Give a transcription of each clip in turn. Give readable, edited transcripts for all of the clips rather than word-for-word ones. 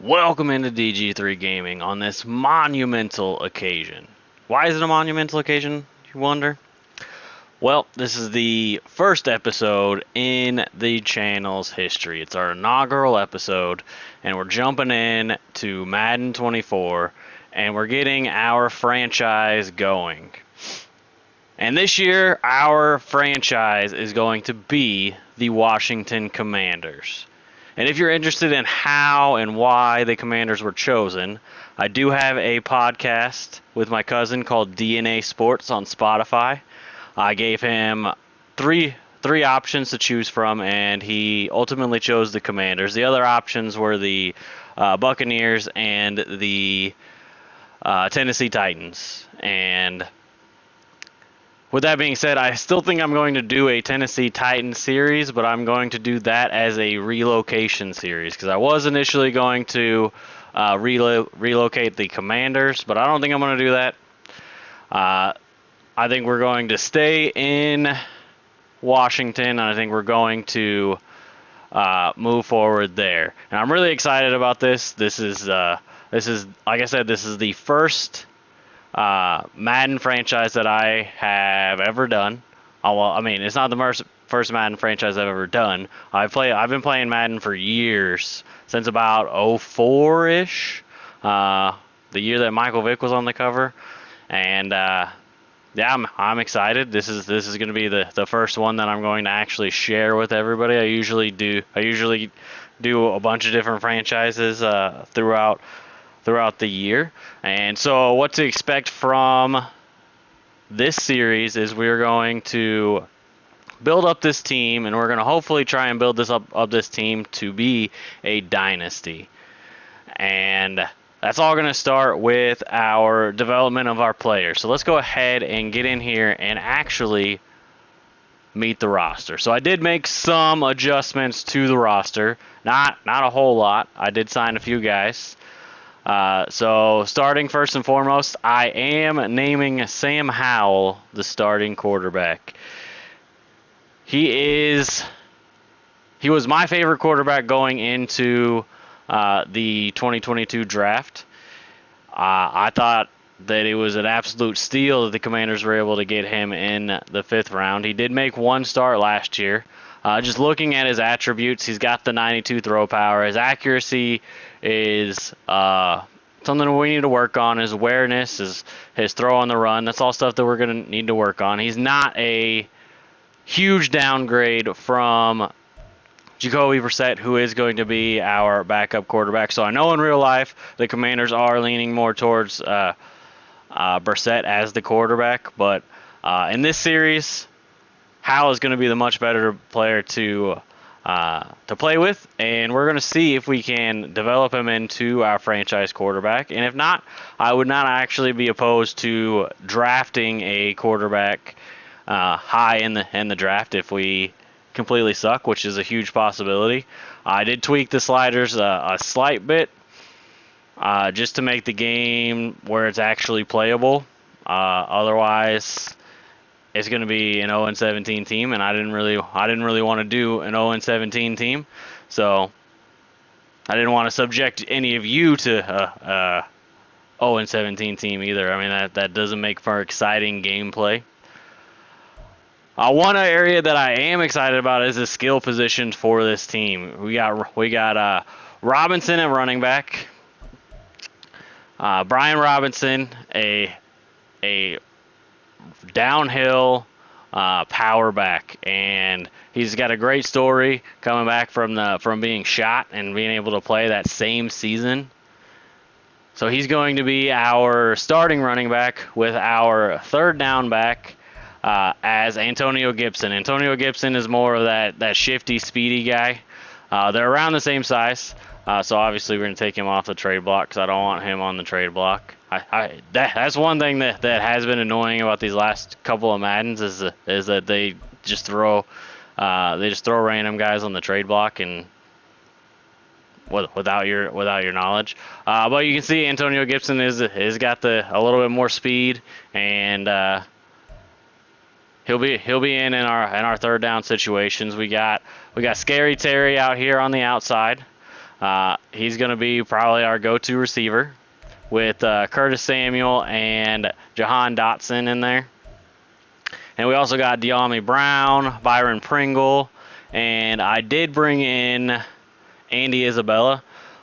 Welcome into DG3 Gaming on this monumental occasion. Why is it a monumental occasion, you wonder? Well, this is the first episode in the channel's history. It's our inaugural episode, and we're jumping in to Madden 24, and we're getting our franchise going. And this year, our franchise is going to be the Washington Commanders. And if you're interested in how and why the Commanders were chosen, I do have a podcast with my cousin called DNA Sports on Spotify. I gave him three options to choose from, and he ultimately chose the Commanders. The other options were the Buccaneers and the Tennessee Titans. And with that being said, I still think I'm going to do a Tennessee Titans series, but I'm going to do that as a relocation series because I was initially going to relocate the Commanders, but I don't think I'm going to do that. I think we're going to stay in Washington, and I think we're going to move forward there. And I'm really excited about this. This is like I said, this is the first Madden franchise that I have ever done. Well, I mean, it's not the first Madden franchise I've ever done. I've been playing Madden for years, since about 04-ish, the year that Michael Vick was on the cover, and yeah, I'm excited. This is going to be the first one that I'm going to actually share with everybody. I usually do a bunch of different franchises throughout the year. And so what to expect from this series is we're going to build up this team, and we're going to hopefully try and build this team to be a dynasty. And that's all going to start with our development of our players. So let's go ahead and get in here and actually meet the roster. So I did make some adjustments to the roster, not a whole lot. I did sign a few guys. So starting first and foremost, I am naming Sam Howell the starting quarterback. He was my favorite quarterback going into the 2022 draft. I thought that it was an absolute steal that the Commanders were able to get him in the 5th round. He did make one start last year. Just looking at his attributes, he's got the 92 throw power. His accuracy is something we need to work on. His awareness, his throw on the run. That's all stuff that we're going to need to work on. He's not a huge downgrade from Jacoby Brissett, who is going to be our backup quarterback. So I know in real life the Commanders are leaning more towards Brissett as the quarterback, but in this series, Howell is going to be the much better player to play with, and we're going to see if we can develop him into our franchise quarterback. And if not, I would not actually be opposed to drafting a quarterback high in the draft if we completely suck, which is a huge possibility. I did tweak the sliders a slight bit just to make the game where it's actually playable. Otherwise, it's going to be an 0-17 team, and I didn't really want to do an 0-17 team, so I didn't want to subject any of you to 0-17 team either. I mean, that doesn't make for exciting gameplay. One area that I am excited about is the skill positions for this team. We got Robinson at running back, Brian Robinson, a downhill power back, and he's got a great story coming back from being shot and being able to play that same season. So he's going to be our starting running back, with our third down back as Antonio Gibson. Antonio Gibson is more of that shifty, speedy guy. They're around the same size, so obviously we're going to take him off the trade block because I don't want him on the trade block. That's one thing that has been annoying about these last couple of Maddens is that they just throw random guys on the trade block and without your knowledge. But you can see Antonio Gibson is got a little bit more speed, and he'll be in our third down situations. We got Scary Terry out here on the outside. He's going to be probably our go-to receiver with Curtis Samuel and Jahan Dotson in there. And we also got De'Ami Brown, Byron Pringle, and I did bring in Andy Isabella.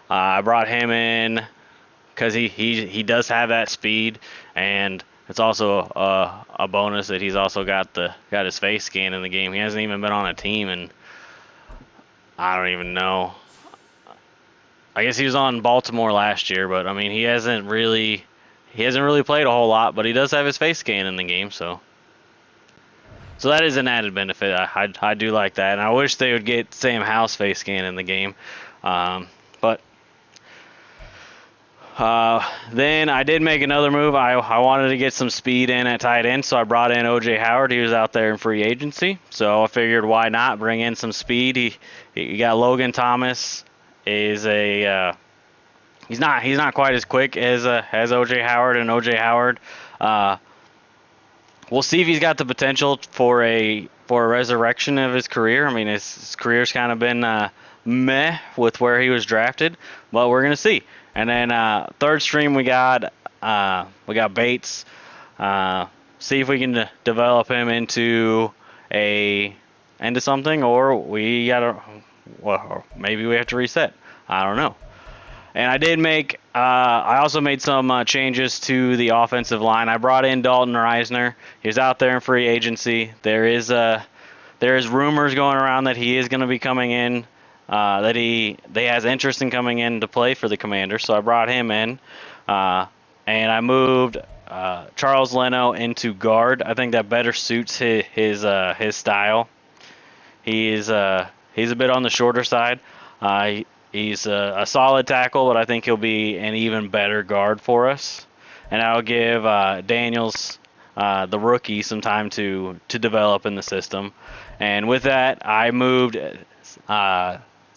I brought him in because he does have that speed, and it's also a bonus that he's also got his face scan in the game. He hasn't even been on a team, and I don't even know. I guess he was on Baltimore last year, but I mean he hasn't really played a whole lot, but he does have his face scan in the game, so that is an added benefit. I do like that, and I wish they would get Sam Howell's face scan in the game, but. Then I did make another move. I wanted to get some speed in at tight end, so I brought in O.J. Howard. He was out there in free agency, so I figured why not bring in some speed. He got Logan Thomas. He's not quite as quick as O.J. Howard, and O.J. Howard. We'll see if he's got the potential for a resurrection of his career. I mean, his career's kind of been meh with where he was drafted, but we're gonna see. And then third stream we got Bates. See if we can develop him into something, or maybe we have to reset. I don't know. And I also made some changes to the offensive line. I brought in Dalton Reisner. He was out there in free agency. There is rumors going around that he is going to be coming in. That he has interest in coming in to play for the Commanders, so I brought him in, and I moved Charles Leno into guard. I think that better suits his style. He's a bit on the shorter side. He's a solid tackle, but I think he'll be an even better guard for us. And I'll give Daniels, the rookie, some time to develop in the system. And with that, I moved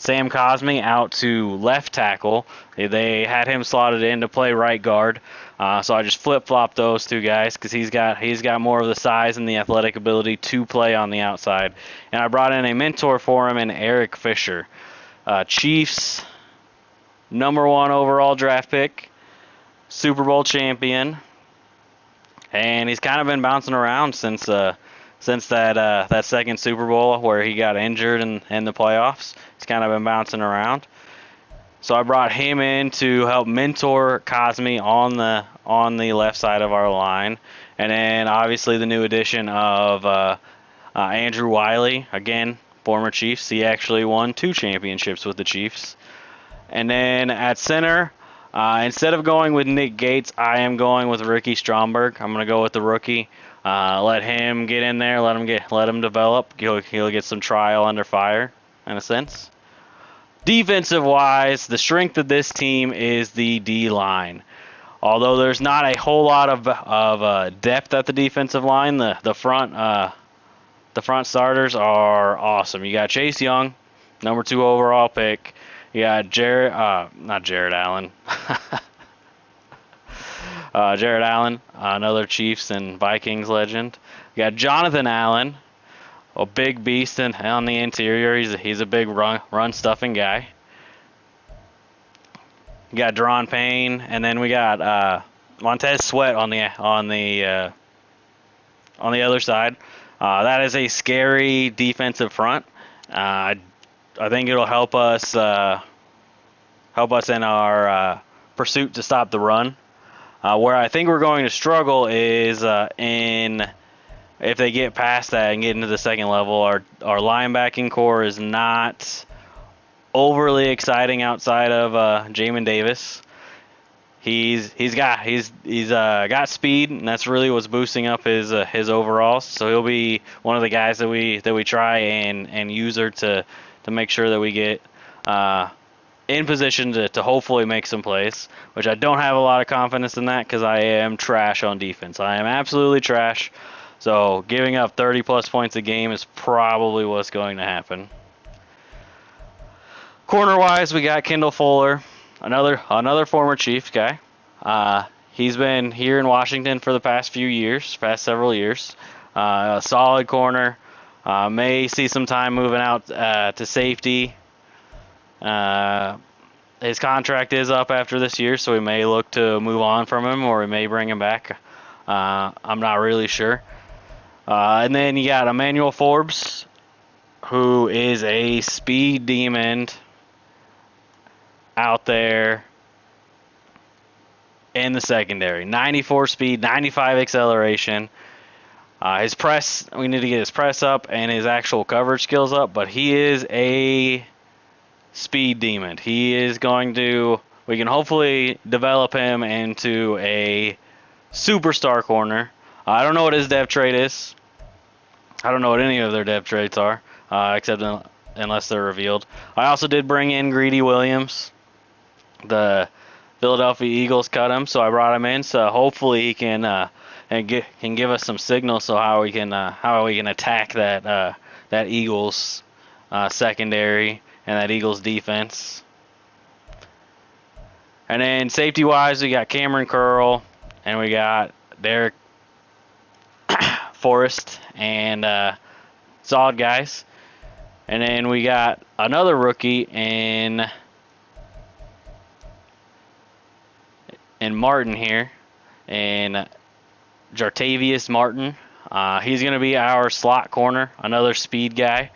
Sam Cosmi out to left tackle. They had him slotted in to play right guard, so I just flip-flopped those two guys because he's got more of the size and the athletic ability to play on the outside. And I brought in a mentor for him in Eric Fisher, Chiefs #1 overall draft pick, Super Bowl champion, and he's kind of been bouncing around since that second Super Bowl where he got injured in the playoffs. He's kind of been bouncing around. So I brought him in to help mentor Cosmi on the left side of our line. And then obviously the new addition of Andrew Wiley, again, former Chiefs. He actually won 2 championships with the Chiefs. And then at center, instead of going with Nick Gates, I am going with Ricky Stromberg. I'm going to go with the rookie. Let him get in there. Let him develop. He'll get some trial under fire, in a sense. Defensive wise, the strength of this team is the D line. Although there's not a whole lot of depth at the defensive line, the front starters are awesome. You got Chase Young, #2 overall pick. You got not Jared Allen. Jared Allen, another Chiefs and Vikings legend. You got Jonathan Allen, a big beast on the interior. He's a big run stuffing guy. You got Deron Payne, and then we got Montez Sweat on the other side. That is a scary defensive front. I think it'll help us in our pursuit to stop the run. Where I think we're going to struggle is if they get past that and get into the second level. Our linebacking core is not overly exciting outside of Jamin Davis. He's got speed, and that's really what's boosting up his overalls. So he'll be one of the guys that we try and use her to make sure that we get in position to hopefully make some plays, which I don't have a lot of confidence in that because I am trash on defense. I am absolutely trash. So giving up 30-plus points a game is probably what's going to happen. Corner-wise, we got Kendall Fuller, another former Chiefs guy. He's been here in Washington for the past several years. A solid corner. May see some time moving out to safety. his contract is up after this year, so we may look to move on from him, or we may bring him back. I'm not really sure. And then you got Emmanuel Forbes, who is a speed demon out there in the secondary. 94 speed, 95 acceleration. His press, we need to get his press up and his actual coverage skills up, but he is a speed demon. He is going to, we can hopefully develop him into a superstar corner. I don't know what his dev trait is. I don't know what any of their dev traits are, except unless they're revealed. I also did bring in Greedy Williams. The Philadelphia Eagles cut him, so I brought him in. So hopefully he can can give us some signals so how we can attack that Eagles secondary and that Eagles defense. And then safety wise, we got Cameron Curl and we got Derek Forrest and solid guys. And then we got another rookie in Martin here, and Jartavius Martin. He's going to be our slot corner, another speed guy.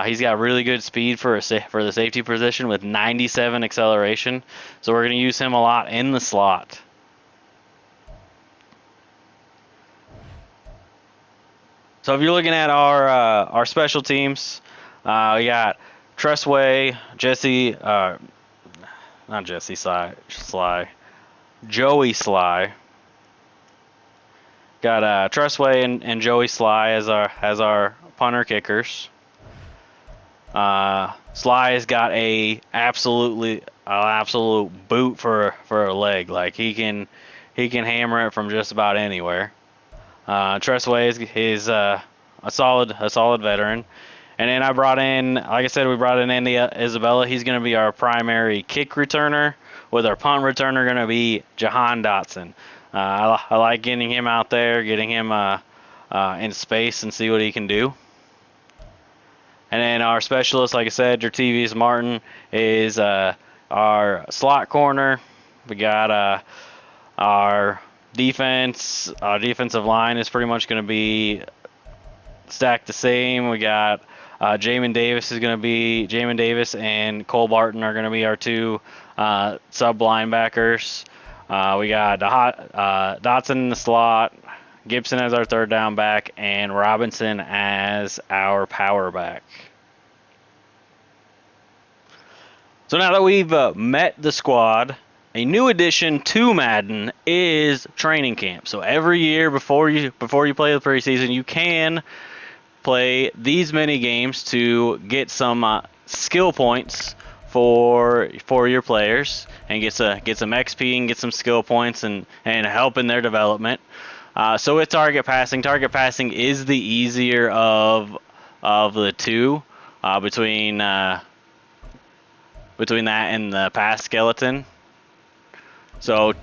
He's got really good speed for the safety position with 97 acceleration, so we're going to use him a lot in the slot. So if you're looking at our special teams, we got Tressway, Joey Sly. Got Tressway and Joey Sly as our punter kickers. Sly has got a absolute boot for a leg. Like he can hammer it from just about anywhere. Tressway is a solid veteran. And then I brought in, like I said, we brought in Andy Isabella. He's going to be our primary kick returner, with our punt returner going to be Jahan Dotson. I like getting him out there, getting him in space and see what he can do. And then our specialist, like I said, Jartavius Martin is our slot corner. We got our defensive line is pretty much going to be stacked the same. We got Jamin Davis and Cole Barton are going to be our two sub linebackers. We got Dotson in the slot, Gibson as our third down back, and Robinson as our power back. So now that we've met the squad, a new addition to Madden is training camp. So every year before you play the preseason, you can play these mini games to get some skill points for your players and get some XP and get some skill points and help in their development. So with target passing is the easier of the two between that and the pass skeleton. So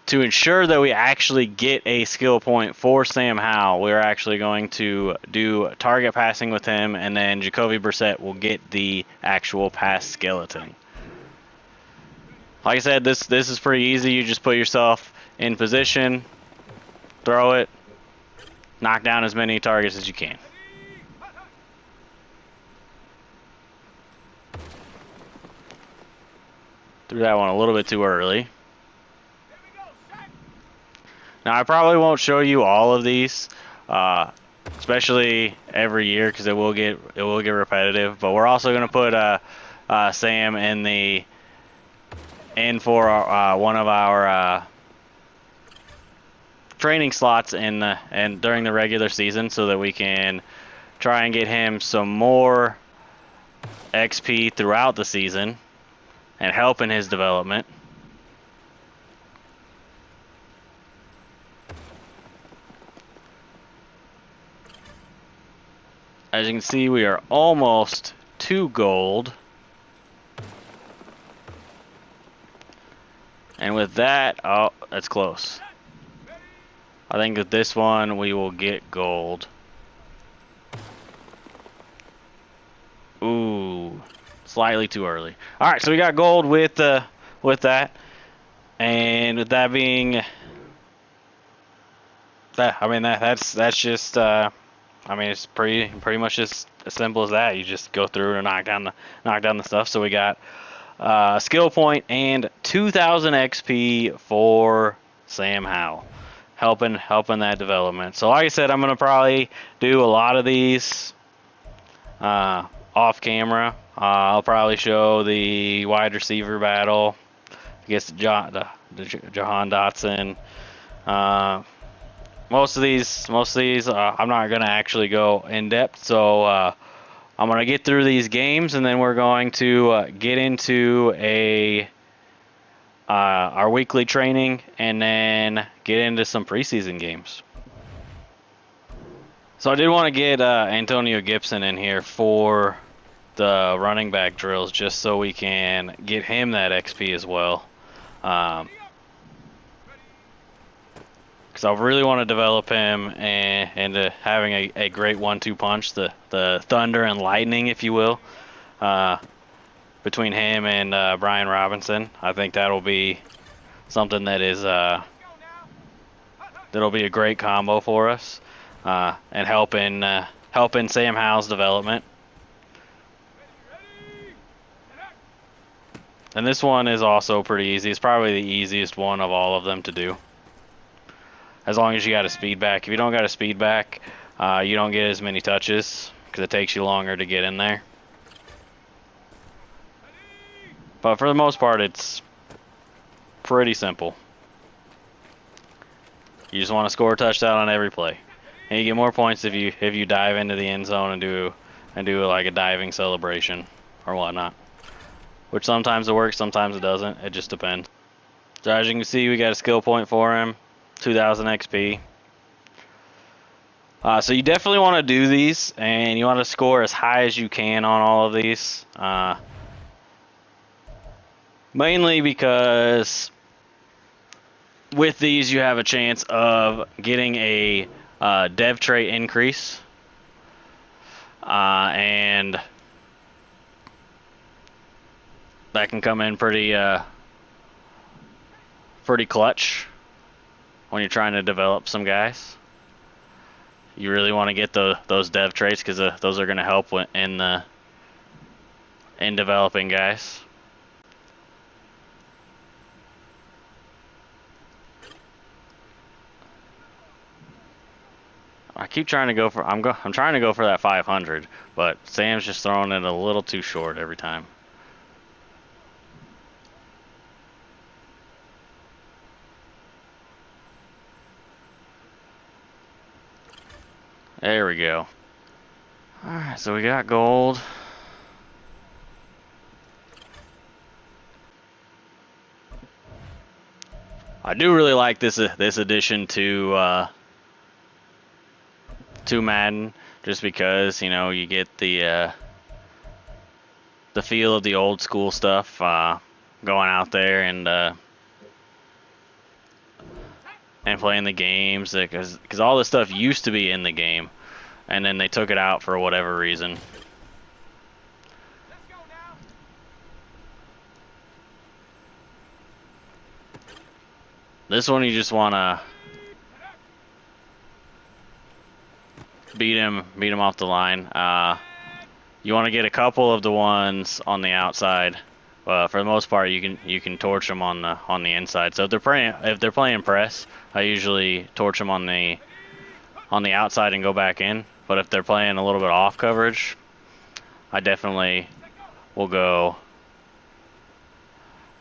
to ensure that we actually get a skill point for Sam Howell, we're actually going to do target passing with him, and then Jacoby Brissett will get the actual pass skeleton. Like I said, this is pretty easy. You just put yourself in position, throw it, knock down as many targets as you can. Threw that one a little bit too early. Now I probably won't show you all of these, especially every year, because it will get repetitive. But we're also going to put Sam in for one of our training slots and during the regular season, so that we can try and get him some more XP throughout the season and help in his development. As you can see, we are almost to gold. And with that, oh, that's close. I think with this one, we will get gold. Ooh, slightly too early. All right, so we got gold with with that. And with that being that, I mean that's just I mean it's pretty much just as simple as that. You just go through and knock down the stuff. So we got skill point and 2,000 XP for Sam Howell, helping that development. So like I said, I'm gonna probably do a lot of these off camera. I'll probably show the wide receiver battle against Jahan Dotson. Most of these, I'm not gonna actually go in depth. So I'm gonna get through these games, and then we're going to get into our weekly training, and then get into some preseason games. So I did want to get Antonio Gibson in here for the running back drills, just so we can get him that XP as well. Because I really want to develop him into having a great 1-2 punch, the thunder and lightning, if you will, between him and Brian Robinson. I think that'll be something that is that'll be a great combo for us, and helping Sam Howell's development. And this one is also pretty easy. It's probably the easiest one of all of them to do, as long as you got a speed back. If you don't got a speed back, you don't get as many touches because it takes you longer to get in there. But for the most part, it's pretty simple. You just want to score a touchdown on every play, and you get more points if you dive into the end zone and do like a diving celebration or whatnot. Which sometimes it works, sometimes it doesn't. It just depends. So as you can see, we got a skill point for him, 2,000 XP. So you definitely want to do these, and you want to score as high as you can on all of these. Mainly because with these you have a chance of getting a dev trait increase, and that can come in pretty clutch when you're trying to develop some guys. You really want to get those dev traits, because those are going to help in developing guys. I keep trying to go for I'm trying to go for that 500, but Sam's just throwing it a little too short every time. There we go. Alright, so we got gold. I do really like this addition to Madden, just because, you know, you get the feel of the old school stuff, going out there and playing the games, because all this stuff used to be in the game, and then they took it out for whatever reason. This one you just want to beat him off the line. You want to get a couple of the ones on the outside. For the most part, you can torch them on the inside. So if they're playing press, I usually torch them on the outside and go back in. But if they're playing a little bit off coverage, I definitely will go.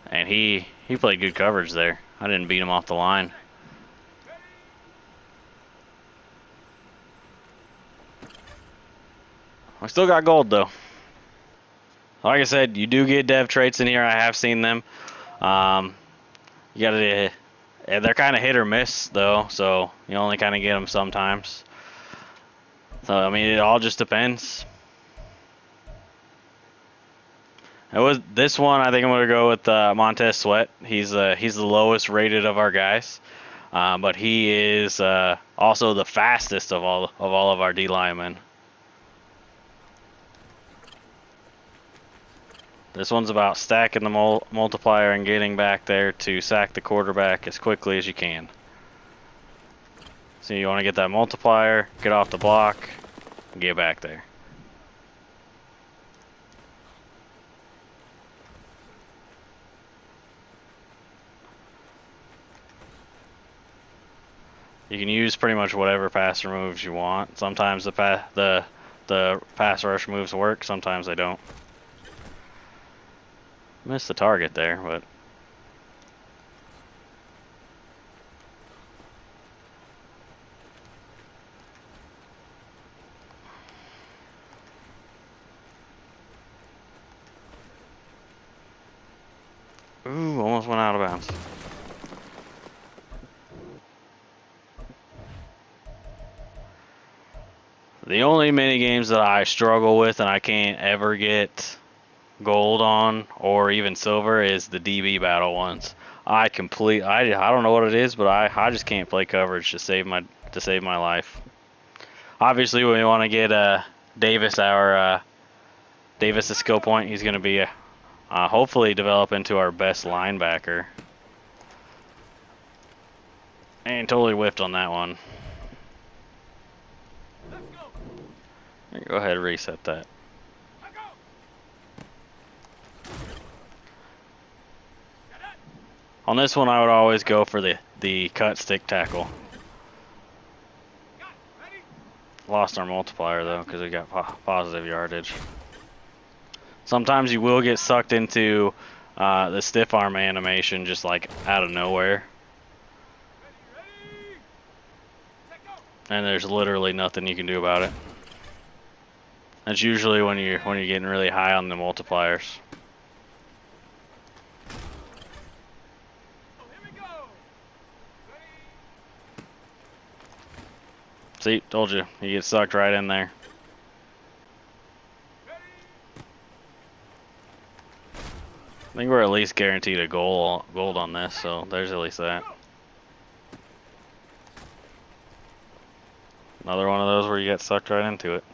And he played good coverage there. I didn't beat him off the line. I still got gold though. Like I said, you do get dev traits in here. I have seen them. You gotta, they're kind of hit or miss though, so you only kind of get them sometimes. So I mean, it all just depends. It was this one. I think I'm gonna go with Montez Sweat. He's the lowest rated of our guys, but he is also the fastest of all of our D linemen. This one's about stacking the multiplier and getting back there to sack the quarterback as quickly as you can. So you want to get that multiplier, get off the block, and get back there. You can use pretty much whatever passer moves you want. Sometimes the pass rush moves work, sometimes they don't. Missed the target there, but ooh, almost went out of bounds. The only mini games that I struggle with and I can't ever get gold on or even silver is the DB battle ones. I don't know what it is, but I just can't play coverage to save my life. Obviously, we want to get Davis Davis a skill point. He's going to be hopefully develop into our best linebacker. And totally whiffed on that one. Go ahead and reset that. On this one, I would always go for the cut stick tackle. Lost our multiplier though because we got positive yardage. Sometimes you will get sucked into the stiff arm animation just like out of nowhere. And there's literally nothing you can do about it. That's usually when you're getting really high on the multipliers. See, told you, you get sucked right in there. I think we're at least guaranteed a gold on this, so there's at least that. Another one of those where you get sucked right into it.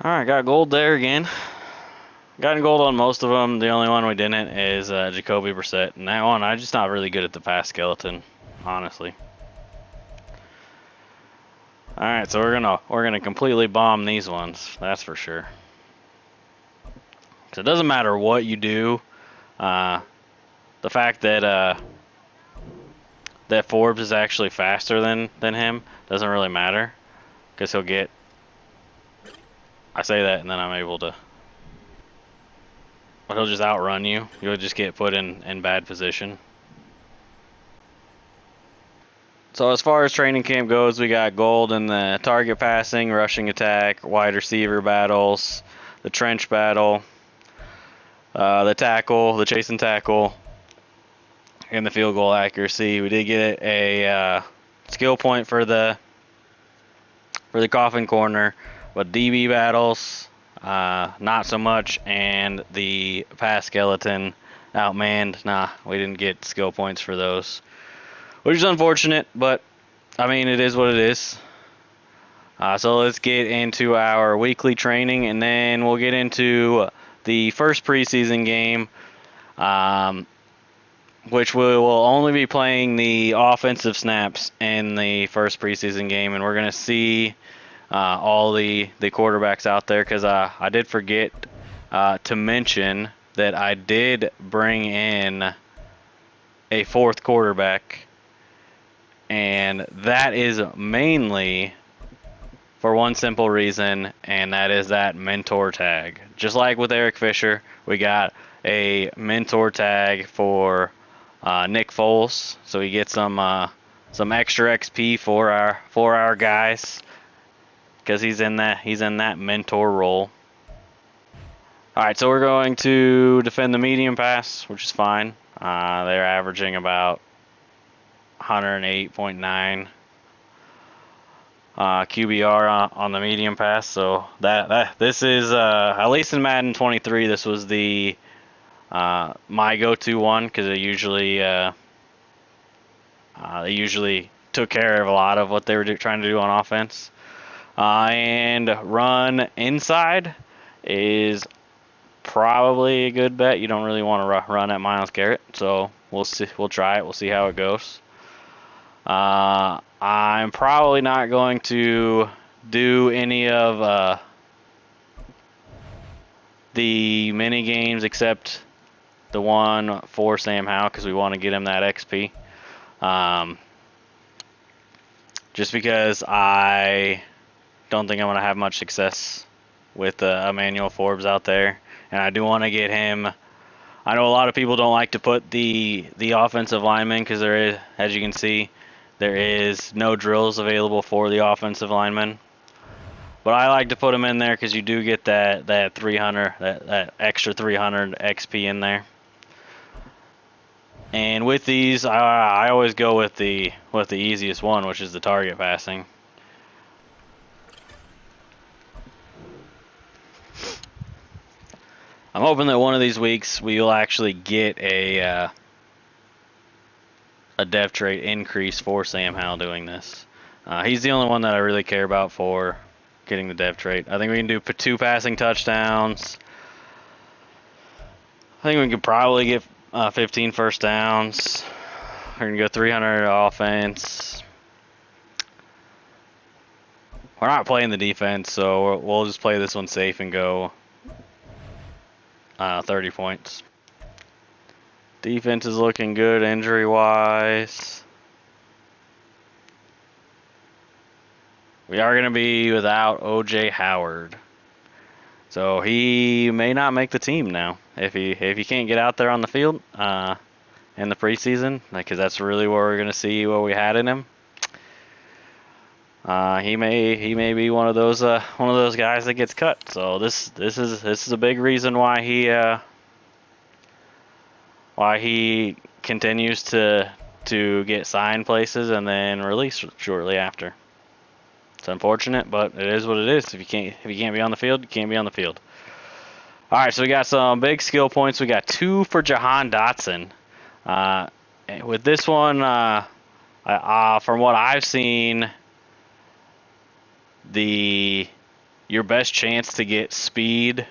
Alright, got gold there again. Gotten gold on most of them. The only one we didn't is Jacoby Brissett. And that one, I'm just not really good at the pass skeleton, honestly. Alright, so we're gonna completely bomb these ones, that's for sure. So it doesn't matter what you do. The fact that that Forbes is actually faster than him doesn't really matter, because he'll get. I say that and then I'm able to. But he'll just outrun you. You'll just get put in bad position. So as far as training camp goes, we got gold in the target passing, rushing attack, wide receiver battles, the trench battle, the tackle, the chase and tackle, and the field goal accuracy. We did get a skill point for the coffin corner, but DB battles, not so much, and the pass skeleton outmanned. Nah, we didn't get skill points for those, which is unfortunate, but I mean, it is what it is. So let's get into our weekly training, and then we'll get into the first preseason game, which we will only be playing the offensive snaps in the first preseason game, and we're going to see all the quarterbacks out there, because I did forget to mention that I did bring in a fourth quarterback, and that is mainly for one simple reason, and that is that mentor tag. Just like with Eric Fisher, we got a mentor tag for Nick Foles, so we get some extra XP for our guys, because he's in that mentor role. All right, so we're going to defend the medium pass, which is fine. They're averaging about 108.9 QBR on the medium pass, so this is at least in Madden 23, this was the my go-to one, because it usually They usually took care of a lot of what they were trying to do on offense. And run inside is probably a good bet. You don't really want to run at Myles Garrett, so we'll see. We'll try it. We'll see how it goes. I'm probably not going to do any of the mini games except the one for Sam Howell because we want to get him that XP. Just because I don't think I'm going to have much success with Emmanuel Forbes out there, and I do want to get him. I know a lot of people don't like to put the offensive lineman because there is, as you can see, there is no drills available for the offensive lineman. But I like to put them in there because you do get that 300, that extra 300 XP in there. And with these, I always go with the easiest one, which is the target passing. I'm hoping that one of these weeks we will actually get a depth trait increase for Sam Howell doing this. He's the only one that I really care about for getting the depth trait. I think we can do 2 passing touchdowns. I think we could probably get 15 first downs. We're going to go 300 offense. We're not playing the defense, so we'll just play this one safe and go 30 points. Defense is looking good injury-wise. We are going to be without O.J. Howard. So he may not make the team now if he can't get out there on the field in the preseason, because that's really where we're going to see what we had in him. He may be one of those guys that gets cut. So this is a big reason why he continues to get signed places and then released shortly after. It's unfortunate, but it is what it is. If you can't be on the field, you can't be on the field. All right, so we got some big skill points. We got 2 for Jahan Dotson. With this one, from what I've seen, your best chance to get speed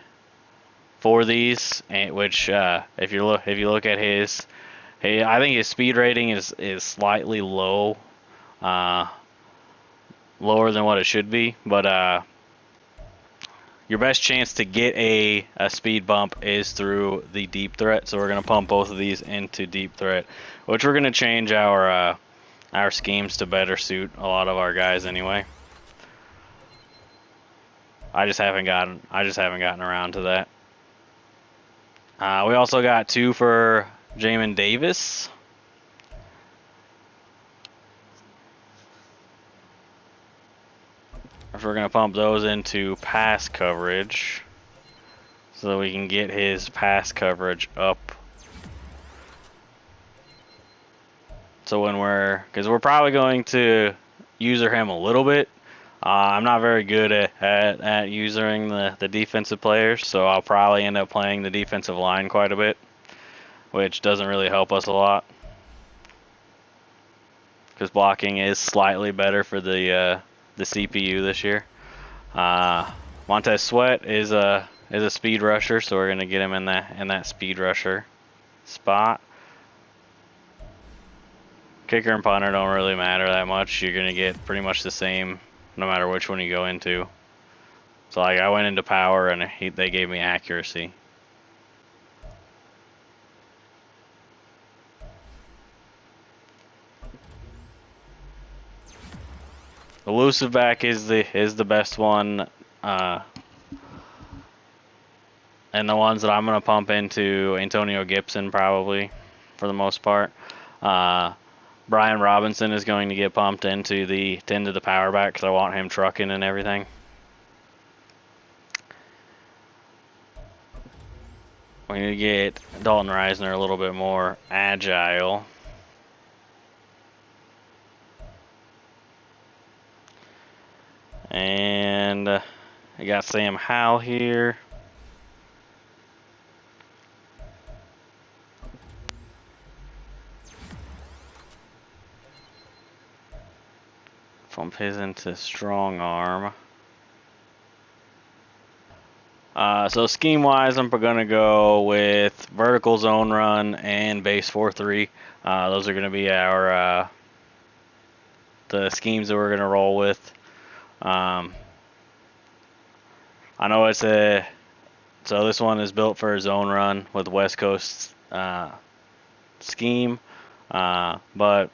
for these, which if you look at his, I think his speed rating is slightly low. Lower than what it should be, but your best chance to get a speed bump is through the deep threat. So we're going to pump both of these into deep threat, which we're going to change our schemes to better suit a lot of our guys anyway. I just haven't gotten around to that. We also got 2 for Jamin Davis. We're going to pump those into pass coverage so that we can get his pass coverage up. So because we're probably going to user him a little bit. I'm not very good at using the defensive players, so I'll probably end up playing the defensive line quite a bit, which doesn't really help us a lot. Because blocking is slightly better for the CPU this year. Montez Sweat is a speed rusher, so we're gonna get him in that speed rusher spot. Kicker and punter don't really matter that much. You're gonna get pretty much the same no matter which one you go into. So like I went into power and they gave me accuracy. Elusive back is the best one, and the ones that I'm gonna pump into Antonio Gibson probably for the most part. Brian Robinson is going to get pumped into the power back because I want him trucking and everything. We need to get Dalton Reisner a little bit more agile. And I got Sam Howell here. of his into strong arm. So scheme-wise, I'm going to go with vertical zone run and base 4-3. Those are going to be our the schemes that we're going to roll with. I know it's so this one is built for a zone run with West Coast scheme, but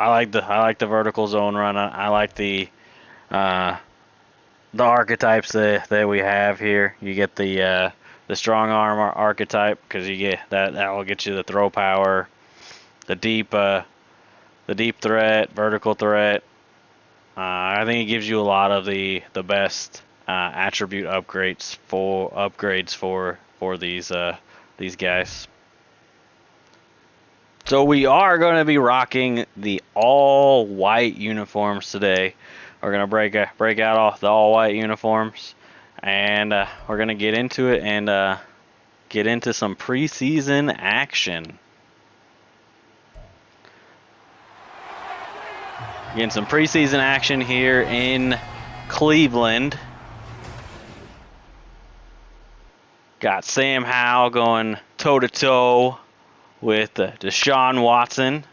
I like the vertical zone run. I like the archetypes that we have here. You get the strong arm archetype because you get that will get you the throw power, the deep threat, vertical threat. I think it gives you a lot of the best attribute upgrades for these guys. So we are going to be rocking the all white uniforms today. We're going to break out all the all white uniforms, and we're going to get into it and get into some preseason action. Getting some preseason action here in Cleveland. Got Sam Howell going toe-to-toe with Deshaun Watson,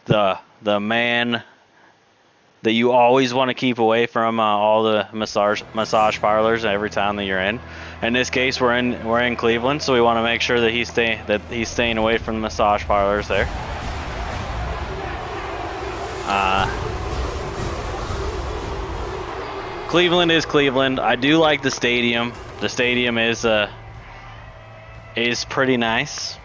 the man that you always want to keep away from all the massage parlors every time that you're in. In this case, we're in Cleveland, so we want to make sure that he's staying away from the massage parlors there. Cleveland is Cleveland. I do like the stadium. The stadium is pretty nice,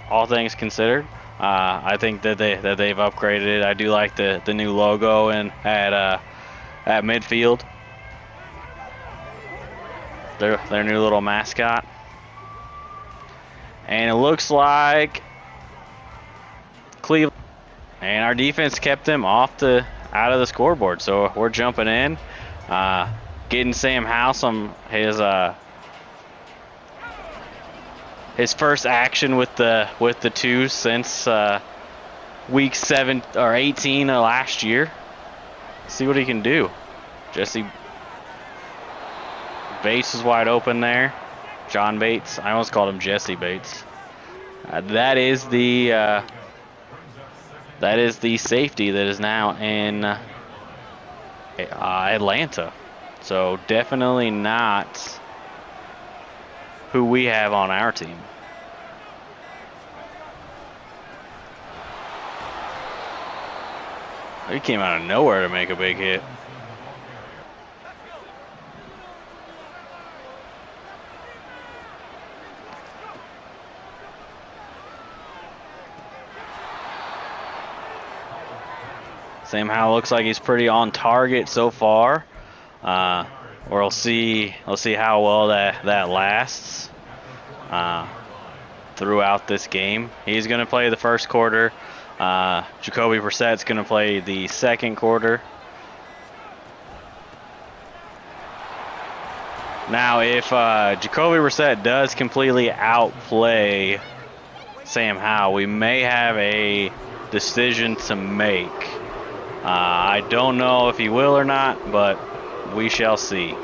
all things considered. I think that they've upgraded it. I do like the new logo and at midfield. Their new little mascot. And it looks like Cleveland and our defense kept them out of the scoreboard. So we're jumping in, getting Sam Howell some his first action with the twos since week 7 or 18 of last year. See what he can do. Jesse Bates is wide open there. John Bates. I almost called him Jesse Bates. That is the safety that is now in Atlanta. So definitely not who we have on our team. He came out of nowhere to make a big hit. Sam Howell looks like he's pretty on target so far. We'll see how well that lasts throughout this game. He's going to play the first quarter. Jacoby Brissett's going to play the second quarter. Now, if Jacoby Brissett does completely outplay Sam Howell, we may have a decision to make. I don't know if he will or not, but we shall see.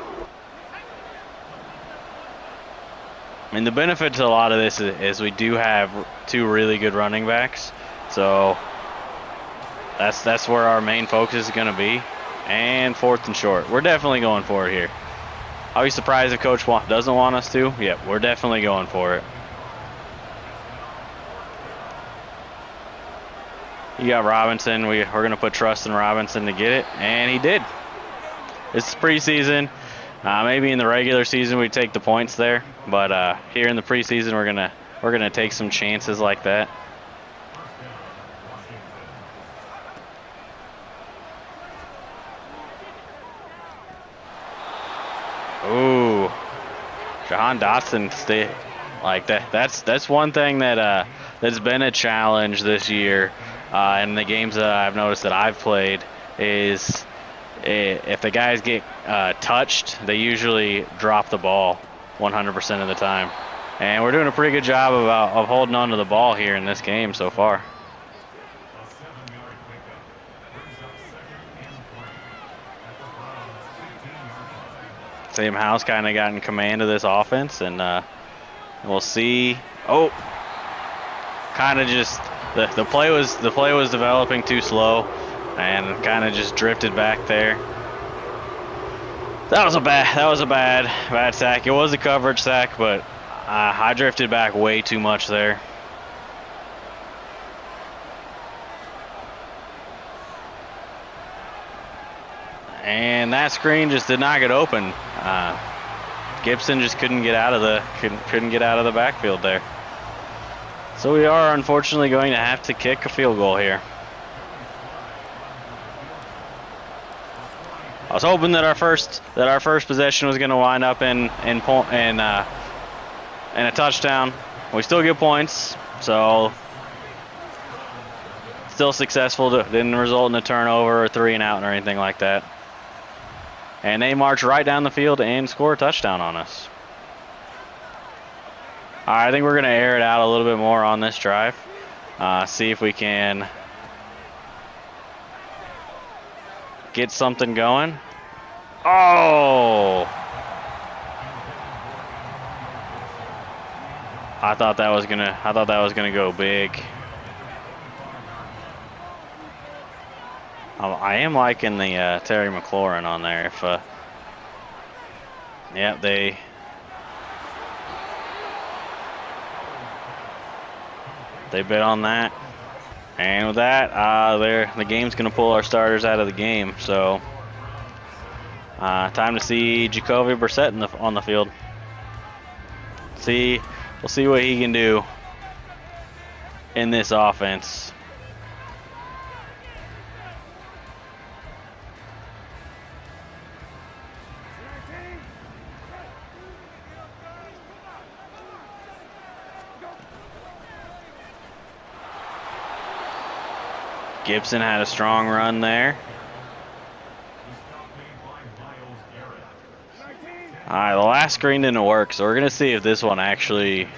I mean, the benefit to a lot of this is we do have two really good running backs, so that's where our main focus is going to be. And 4th and short. We're definitely going for it here. I'll be surprised if Coach doesn't want us to. Yeah, we're definitely going for it. You got Robinson. We're going to put trust in Robinson to get it, and he did. It's preseason. Maybe in the regular season we take the points there, but here in the preseason we're gonna take some chances like that. Ooh, Jahan Dotson stay like that. That's one thing that's been a challenge this year in the games that I've noticed that I've played is if the guys get touched, they usually drop the ball 100% of the time. And we're doing a pretty good job of holding on to the ball here in this game so far. Sam Howell's kind of got in command of this offense, and we'll see. Oh, kind of just the play was developing too slow, and kind of just drifted back there. That was a bad sack. It was a coverage sack, but I drifted back way too much there. And that screen just did not get open. Gibson just couldn't get out of the backfield there. So we are unfortunately going to have to kick a field goal here. I was hoping that our first possession was going to wind up in a touchdown. We still get points, so still successful. Didn't result in a turnover or 3 and out or anything like that. And they march right down the field and score a touchdown on us. All right, I think we're going to air it out a little bit more on this drive. See if we can get something going. Oh! I thought that was gonna go big. I am liking the Terry McLaurin on there. If yeah, they bid on that, and with that, the game's gonna pull our starters out of the game. So time to see Jacoby Brissett on the field. We'll see what he can do in this offense. Gibson had a strong run there. All right, the last screen didn't work, so we're gonna see if this one actually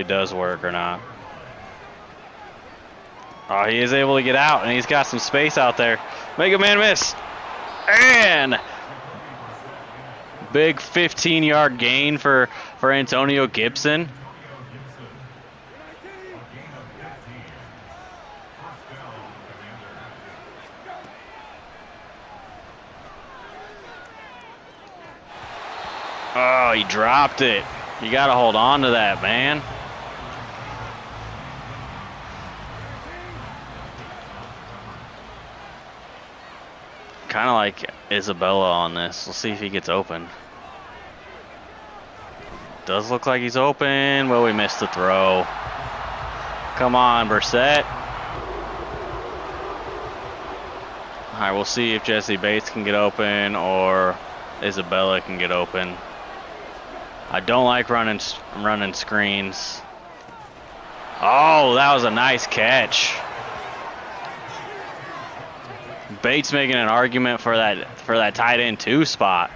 does work or not. Oh, he is able to get out, and he's got some space out there. Make a man miss, and big 15-yard gain for Antonio Gibson. Oh, he dropped it. You got to hold on to that, man. Kind of like Isabella on this. Let's see if he gets open. Does look like he's open. Well, we missed the throw. Come on, Brissett. All right, we'll see if Jesse Bates can get open or Isabella can get open. I don't like running screens. Oh, that was a nice catch. Bates making an argument for that tight end 2 spot.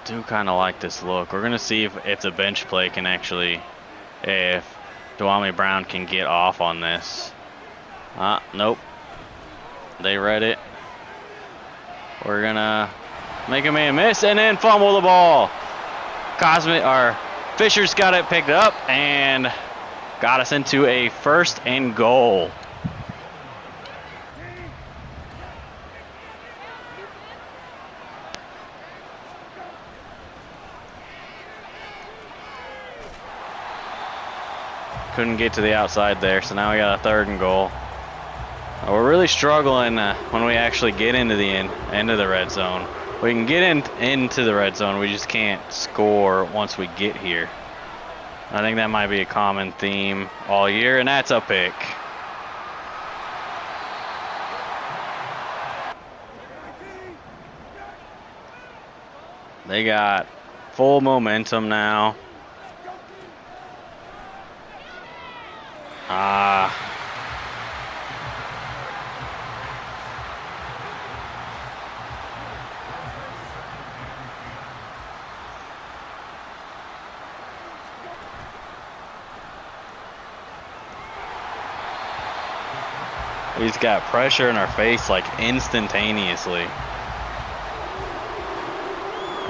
Do kind of like this look. We're gonna see if the bench play can actually, if Dwami Brown can get off on this. Nope. They read it. We're gonna make a man miss and then fumble the ball. Fisher's got it picked up and got us into a 1st and goal. Couldn't get to the outside there, so now we got a 3rd and goal. We're really struggling when we actually get into the end of the red zone. We can get into the red zone, we just can't score once we get here. I think that might be a common theme all year, and that's a pick. They got full momentum now. He's got pressure in our face like instantaneously.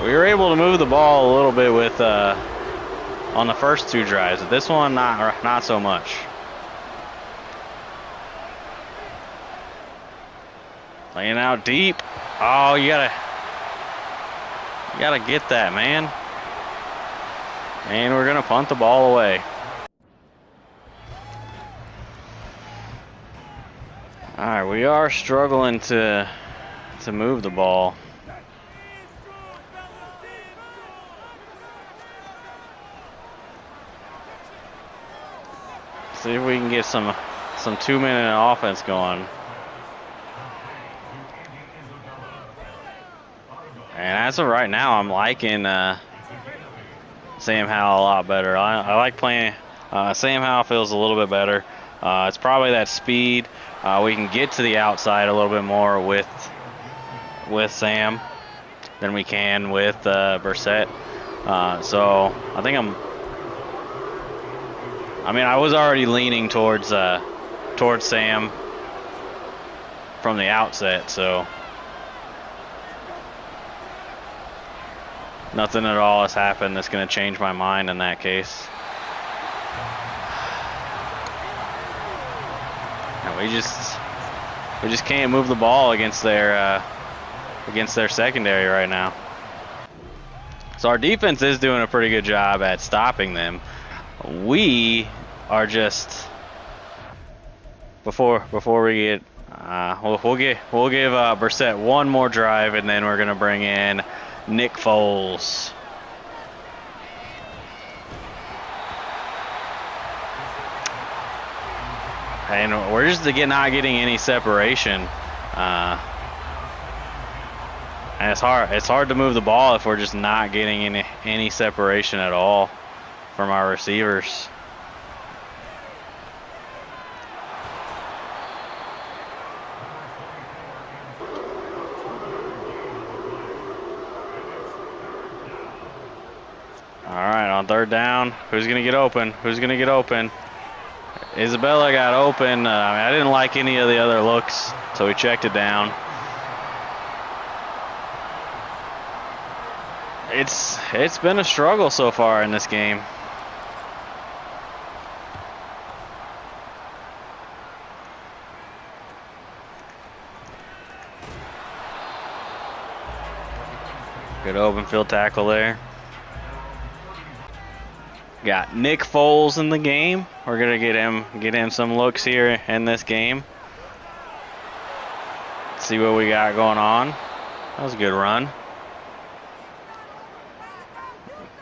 We were able to move the ball a little bit with on the first 2 drives. But this one, not so much. Laying out deep. Oh, you gotta get that, man. And we're gonna punt the ball away. All right, we are struggling to move the ball. See if we can get some 2-minute offense going. And as of right now, I'm liking Sam Howell a lot better. I like playing. Sam Howell feels a little bit better. It's probably that speed. We can get to the outside a little bit more with Sam than we can with Brissett. So I think I was already leaning towards Sam from the outset. So nothing at all has happened that's going to change my mind in that case. And we just can't move the ball against their secondary right now. So our defense is doing a pretty good job at stopping them. We are just before we get we'll give Brissett one more drive, and then we're gonna bring in Nick Foles. And we're just not getting any separation. And it's hard to move the ball if we're just not getting any separation at all from our receivers. All right, on 3rd down, who's gonna get open? Who's gonna get open? Isabella got open. I didn't like any of the other looks, so we checked it down. It's been a struggle so far in this game. Good open field tackle there. Got Nick Foles in the game. We're gonna get him some looks here in this game. See what we got going on. That was a good run.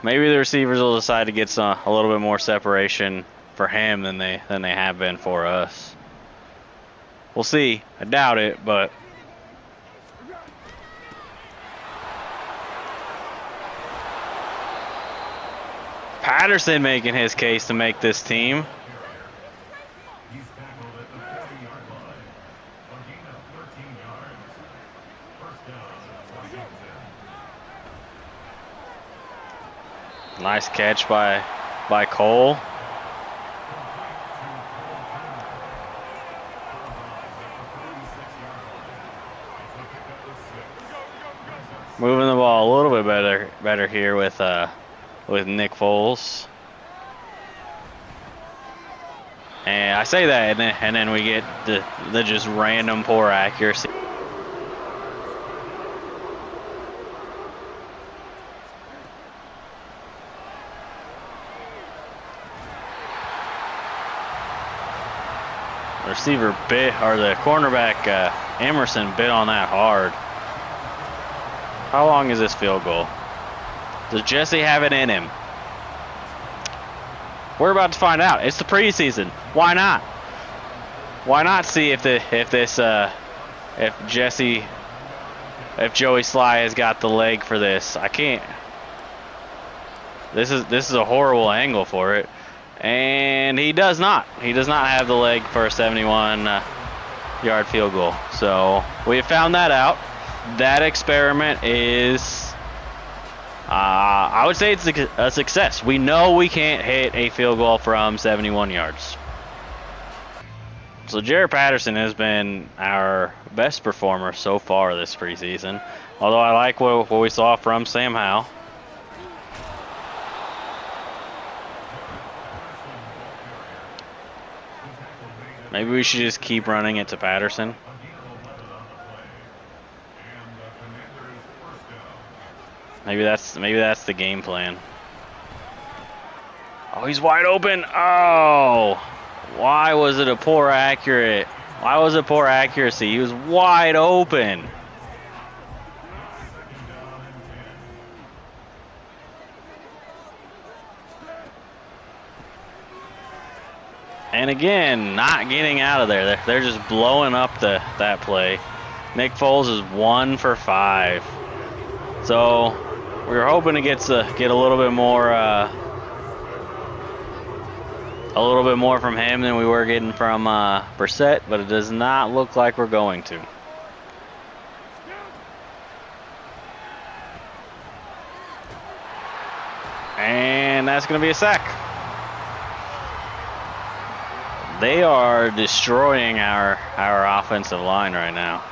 Maybe the receivers will decide to get a little bit more separation for him than they have been for us. We'll see. I doubt it, but Patterson making his case to make this team. Nice catch by Cole. Moving the ball a little bit better here with Nick Foles. And I say that, and then we get the just random poor accuracy. Receiver bit, or the cornerback Emerson bit on that hard. How long is this field goal? Does Jesse have it in him? We're about to find out. It's the preseason. Why not? Why not see if Joey Sly has got the leg for this? I can't. This is a horrible angle for it. And he does not. He does not have the leg for a 71-yard field goal. So we have found that out. That experiment is, I would say it's a success. We know we can't hit a field goal from 71 yards. So Jared Patterson has been our best performer so far this preseason. Although I like what we saw from Sam Howell. Maybe we should just keep running it to Patterson. Maybe that's the game plan. Oh, he's wide open. Oh, why was it a poor accurate? Why was it poor accuracy? He was wide open. And again, not getting out of there. They're just blowing up that play. Nick Foles is 1 for 5. So we were hoping to get a little bit more from him than we were getting from Brissett, but it does not look like we're going to. And that's going to be a sack. They are destroying our offensive line right now.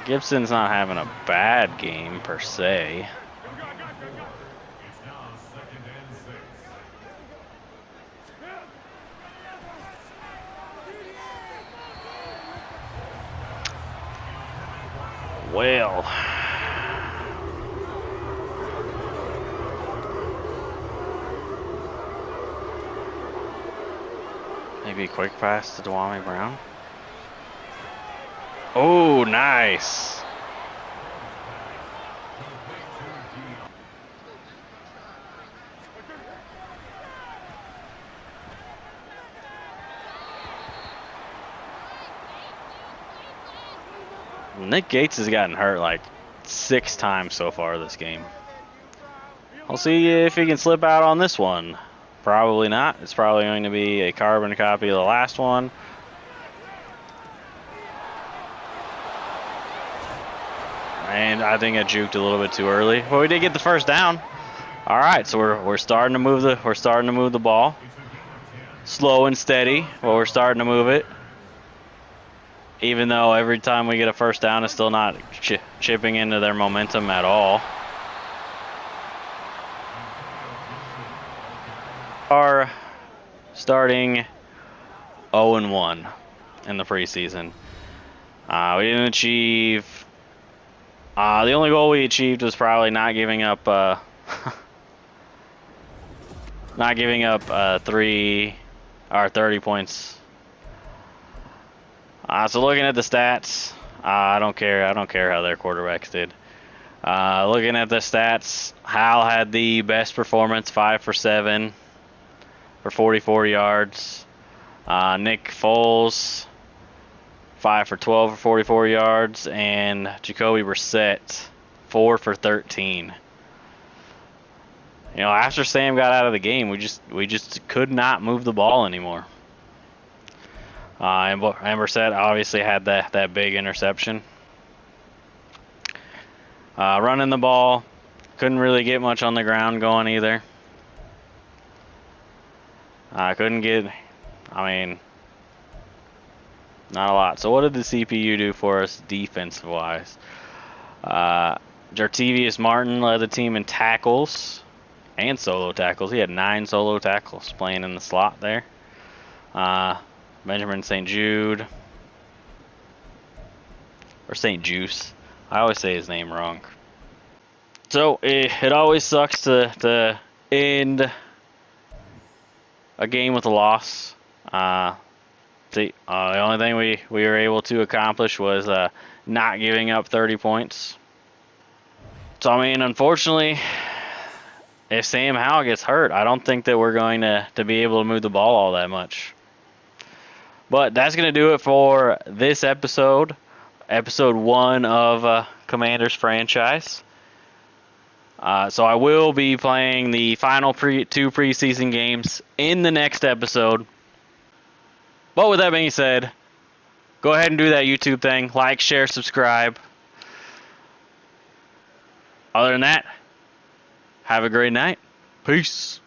Gibson's not having a bad game per se. Well, maybe a quick pass to Dwamie Brown. Oh, nice. Nick Gates has gotten hurt like 6 times so far this game. We'll see if he can slip out on this one. Probably not. It's probably going to be a carbon copy of the last one. And I think I juked a little bit too early. But we did get the first down. All right, so we're starting to move the ball. Slow and steady, but we're starting to move it. Even though every time we get a first down, it's still not chipping into their momentum at all. Are starting 0-1 in the preseason. We didn't achieve. The only goal we achieved was probably not giving up 30 points. So looking at the stats, I don't care how their quarterbacks did. Looking at the stats, Hal had the best performance, 5 for 7 for 44 yards. Nick Foles, 5 for 12 for 44 yards, and Jacoby Brissett, 4 for 13. You know, after Sam got out of the game, we just could not move the ball anymore. And Brissett obviously had that big interception. Running the ball, couldn't really get much on the ground going either. Not a lot. So what did the CPU do for us defensive-wise? Jartavius Martin led the team in tackles and solo tackles. He had 9 solo tackles playing in the slot there. Benjamin St. Jude, or St. Juice. I always say his name wrong. So it always sucks to end a game with a loss. The only thing we were able to accomplish was not giving up 30 points. So, I mean, unfortunately, if Sam Howell gets hurt, I don't think that we're going to be able to move the ball all that much. But that's going to do it for this episode. Episode 1 of Commanders Franchise. So I will be playing the final 2 preseason games in the next episode. But with that being said, go ahead and do that YouTube thing. Like, share, subscribe. Other than that, have a great night. Peace.